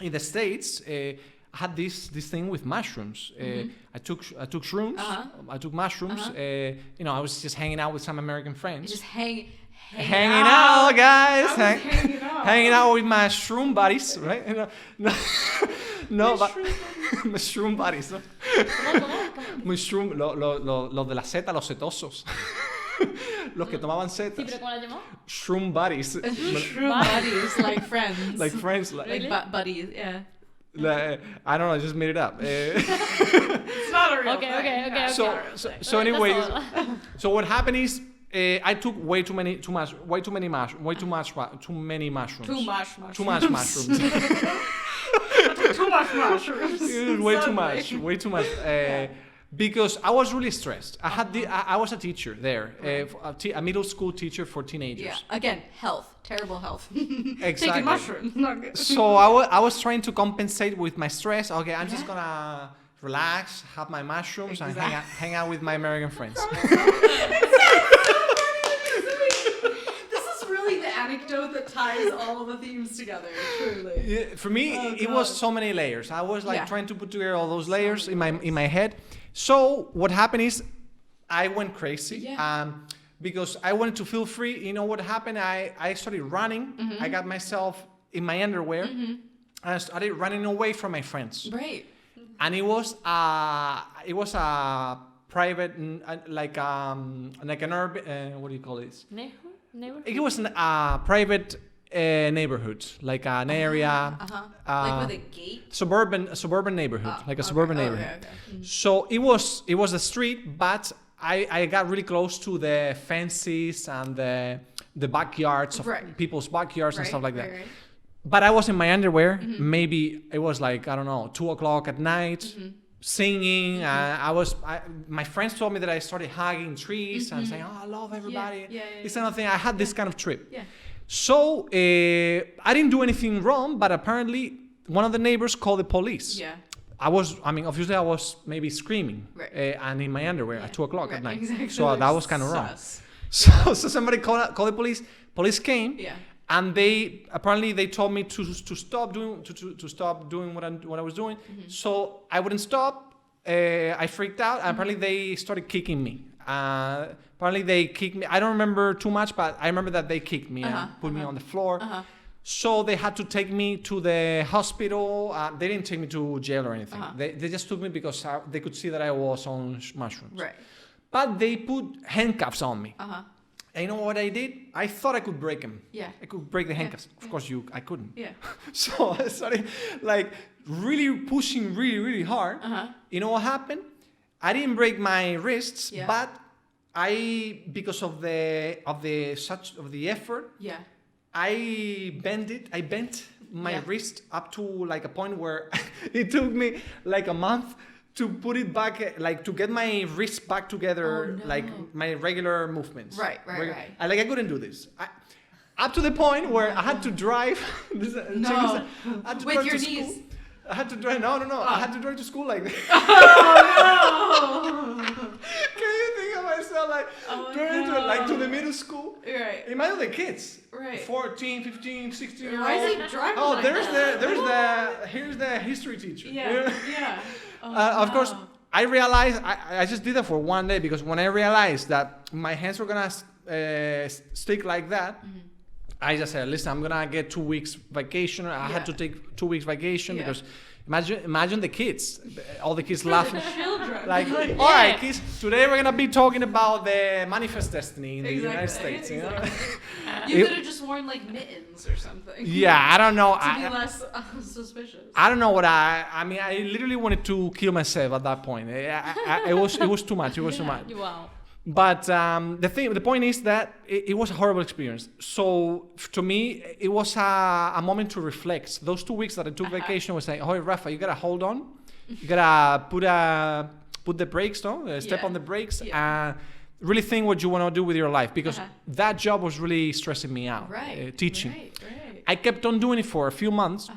in the States, I had this thing with mushrooms. I took shrooms. I took mushrooms. I was just hanging out with some American friends. Just hanging out, guys. Hanging out with my shroom buddies, right? No, but mushroom buddies. ¿No? Mushroom, los de la seta, los setosos. Los que tomaban setas. Sí, pero ¿cómo la llamó? Shroom buddies. Shroom buddies, like friends. Like friends. Like buddies, yeah. I don't know, I just made it up. It's not a real thing. Okay. So anyways, so what happened is I took too many mushrooms. Too much mushrooms. Too much mushrooms. Way too much. Because I was really stressed. I was a teacher there, a middle school teacher for teenagers. Yeah. Again, terrible health. Exactly. Taking mushrooms, not good. So I was trying to compensate with my stress. Okay, I'm just gonna relax, have my mushrooms, and hang out with my American friends. Anecdote that ties all of the themes together, truly. Yeah, for me, it was so many layers. I was trying to put together all those layers in my head. So what happened is I went crazy because I wanted to feel free. You know what happened? I started running. I got myself in my underwear. And I started running away from my friends. Right. And it was a private, like an urban, what do you call this? Neighborhood? It was a private neighborhood, like an area, like with a gate. Suburban neighborhood, like a suburban neighborhood. Okay. So it was a street, but I got really close to the fences and the backyards of people's backyards and stuff like that. Right. But I was in my underwear. Maybe it was like, I don't know, 2:00 at night. Singing, my friends told me that I started hugging trees and saying, "Oh, I love everybody." This kind of thing. I had this kind of trip. Yeah. So I didn't do anything wrong, but apparently one of the neighbors called the police. Yeah. Obviously I was maybe screaming and in my underwear at 2:00 at night. Exactly. So that was kind of wrong. So somebody called the police. Police came. Yeah. And they told me to stop doing what I was doing. So I wouldn't stop. I freaked out. And apparently they started kicking me. Apparently they kicked me. I don't remember too much, but I remember that they kicked me and put me on the floor. So they had to take me to the hospital. They didn't take me to jail or anything. They just took me because they could see that I was on mushrooms. Right. But they put handcuffs on me. And you know what I did? I thought I could break them. Yeah. I could break the handcuffs. Of course, I couldn't. Yeah. So I started really pushing really hard. You know what happened? I didn't break my wrists, but because of the effort. Yeah. I bent my wrist up to like a point where it took me like a month to put it back, like to get my wrist back together, like my regular movements. Right. I couldn't do this. Up to the point where I had to drive. With your knees. I had to drive. No. I had to drive to school like this. Oh no! Can you think of myself driving to the middle school? Right. Imagine the kids. Right. 14, 15, 16 years old. Why is he driving? Oh, here's the history teacher. Yeah. Of course, I realized I just did that for one day because when I realized that my hands were gonna stick like that, I just said, "Listen, I'm gonna get 2 weeks vacation." I had to take 2 weeks vacation because imagine the kids, all the kids laughing. The children. All right, kids, today we're gonna be talking about the manifest destiny in the United States. You know? You could have just worn like mittens or something. Yeah, I don't know. To be less suspicious. I don't know what I literally wanted to kill myself at that point. It was too much. It was too much. Wow. But the point is that it was a horrible experience. So to me, it was a moment to reflect. Those 2 weeks that I took vacation was like, "Oh, Rafa, you gotta hold on. You gotta put the brakes, step on the brakes, and really think what you want to do with your life." Because that job was really stressing me out. Teaching. Right. I kept on doing it for a few months.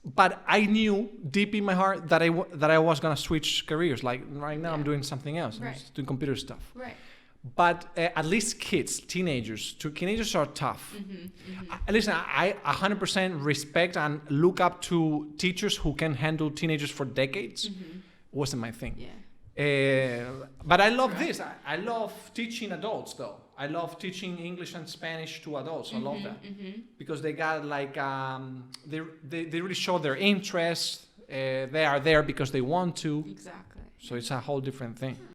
But I knew deep in my heart that I was gonna switch careers. Like right now, I'm doing something else. I'm just doing computer stuff. Right. But at least teenagers are tough. Listen, I 100% respect and look up to teachers who can handle teenagers for decades. Wasn't my thing. But I love this. I love teaching adults, though. I love teaching English and Spanish to adults. I love that because they got like they really show their interest. They are there because they want to. Exactly. So it's a whole different thing.